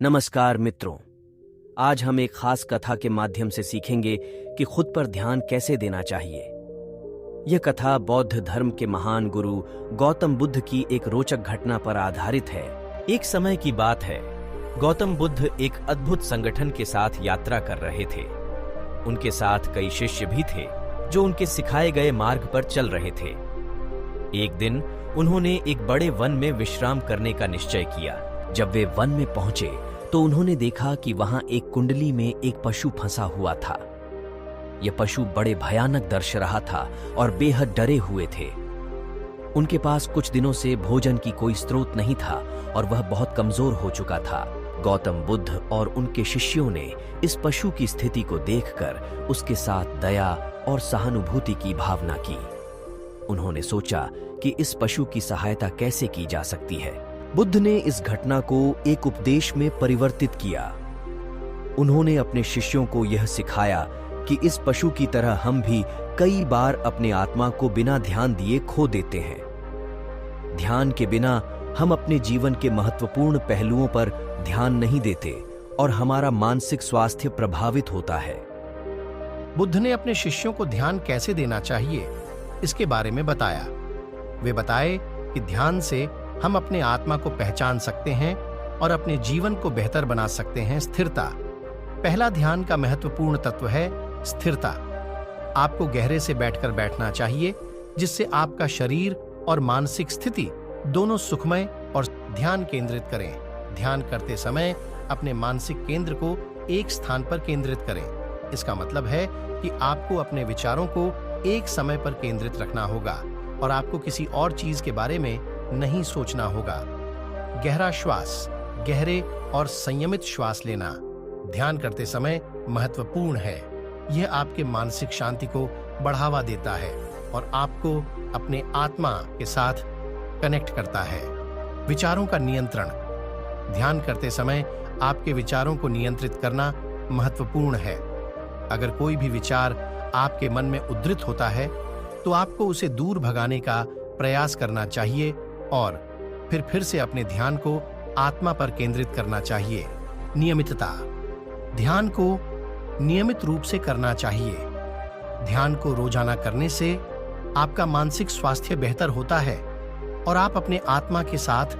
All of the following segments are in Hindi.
नमस्कार मित्रों। आज हम एक खास कथा के माध्यम से सीखेंगे कि खुद पर ध्यान कैसे देना चाहिए। यह कथा बौद्ध धर्म के महान गुरु गौतम बुद्ध की एक रोचक घटना पर आधारित है। एक समय की बात है, गौतम बुद्ध एक अद्भुत संगठन के साथ यात्रा कर रहे थे। उनके साथ कई शिष्य भी थे जो उनके सिखाए गए मार्ग पर चल रहे थे। एक दिन उन्होंने एक बड़े वन में विश्राम करने का निश्चय किया। जब वे वन में पहुंचे तो उन्होंने देखा कि वहां एक कुंडली में एक पशु फंसा हुआ था। यह पशु बड़े भयानक दर्श रहा था और बेहद डरे हुए थे। उनके पास कुछ दिनों से भोजन की कोई स्रोत नहीं था और वह बहुत कमजोर हो चुका था। गौतम बुद्ध और उनके शिष्यों ने इस पशु की स्थिति को देखकर उसके साथ दया और सहानुभूति की भावना की। उन्होंने सोचा कि इस पशु की सहायता कैसे की जा सकती है। बुद्ध ने इस घटना को एक उपदेश में परिवर्तित किया। उन्होंने अपने शिष्यों को यह सिखाया कि इस पशु की तरह हम भी कई बार अपने आत्मा को बिना ध्यान दिए खो देते हैं। ध्यान के बिना हम अपने जीवन के महत्वपूर्ण पहलुओं पर ध्यान नहीं देते और हमारा मानसिक स्वास्थ्य प्रभावित होता है। बुद्ध ने अपने शिष्यों को ध्यान कैसे देना चाहिए, इसके बारे में बताया। वे बताए कि ध्यान से हम अपने आत्मा को पहचान सकते हैं और अपने जीवन को बेहतर बना सकते हैं। स्थिरता पहला ध्यान का महत्वपूर्ण तत्व है। स्थिरता आपको गहरे से बैठकर बैठना चाहिए, जिससे आपका शरीर और मानसिक स्थिति दोनों सुखमय और ध्यान केंद्रित करें। ध्यान करते समय अपने मानसिक केंद्र को एक स्थान पर केंद्रित करें। इसका मतलब है कि आपको अपने विचारों को एक समय पर केंद्रित रखना होगा और आपको किसी और चीज के बारे में नहीं सोचना होगा। गहरा श्वास, गहरे और संयमित श्वास लेना ध्यान करते समय महत्वपूर्ण है। यह आपके मानसिक शांति को बढ़ावा देता है और आपको अपने आत्मा के साथ कनेक्ट करता है। विचारों का नियंत्रण ध्यान करते समय आपके विचारों को नियंत्रित करना महत्वपूर्ण है। अगर कोई भी विचार आपके मन में उद्धृत होता है तो आपको उसे दूर भगाने का प्रयास करना चाहिए और फिर से अपने ध्यान को आत्मा पर केंद्रित करना चाहिए। नियमितता ध्यान को नियमित रूप से करना चाहिए। ध्यान को रोजाना करने से आपका मानसिक स्वास्थ्य बेहतर होता है और आप अपने आत्मा के साथ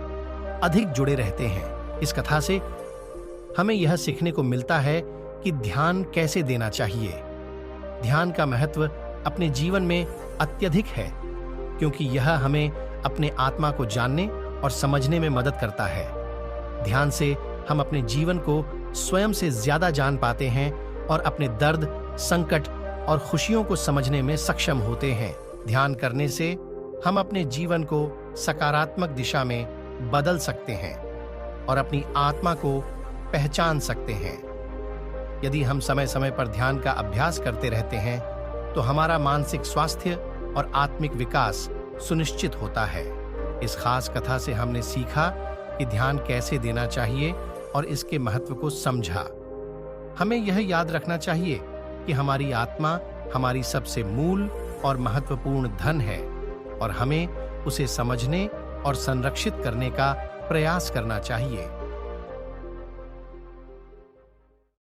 अधिक जुड़े रहते हैं। इस कथा से हमें यह सीखने को मिलता है कि ध्यान कैसे देना चाहिए। ध्यान का महत्व अपने जीवन में अत्यधिक है, क्योंकि यह हमें अपने आत्मा को जानने और समझने में मदद करता है। ध्यान से हम अपने जीवन को स्वयं से ज्यादा जान पाते हैं और अपने दर्द, संकट और खुशियों को समझने में सक्षम होते हैं। ध्यान करने से हम अपने जीवन को सकारात्मक दिशा में बदल सकते हैं और अपनी आत्मा को पहचान सकते हैं। यदि हम समय समय पर ध्यान का अभ्यास करते रहते हैं तो हमारा मानसिक स्वास्थ्य और आत्मिक विकास सुनिश्चित होता है। इस खास कथा से हमने सीखा कि ध्यान कैसे देना चाहिए और इसके महत्व को समझा। हमें यह याद रखना चाहिए कि हमारी आत्मा हमारी सबसे मूल और महत्वपूर्ण धन है और हमें उसे समझने और संरक्षित करने का प्रयास करना चाहिए।